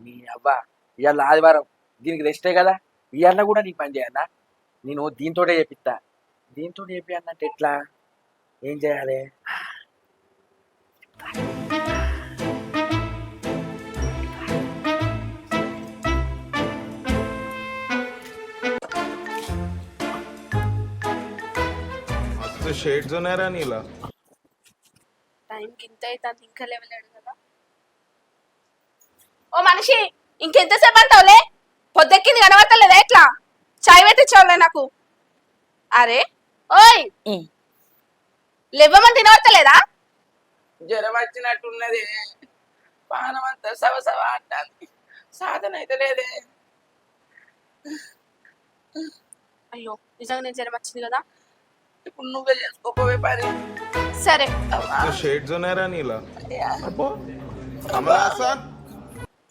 నీ అవ్వ ఇవాళ ఆదివారం దీనికి రెస్టే కదా. ఇవాళ కూడా నీ పని చేయన్నా. నేను దీంతోటే చేపిస్తా. దీంతో చేపి అన్నట్టు ఎట్లా? ఏం చేయాలి? मस्त शेड्स होणार नीला టైంకి ఇంత అయితే ఇంకా లేవలేడు కదా. ఓ మనిషి ఇంకెంతసేపు అంటావులే? పొద్దెక్కింది కనబడతలేదా? ఎట్లా చాయ్ పెట్టించావులే నాకు. అరే ఓయ్ లేవమని తినబడతలేదా? జ్వరం వచ్చినట్టున్నది. పానం అంతా సవసవ అంటాంది. సాధన అయితే లేదే. అయ్యో నిజంగా నేను జ్వరం వచ్చింది కదా. ఇప్పుడు నువ్వే చేసుకోపోవే పని. సరే शेड्स होणार नीला अप्पो कमला हसन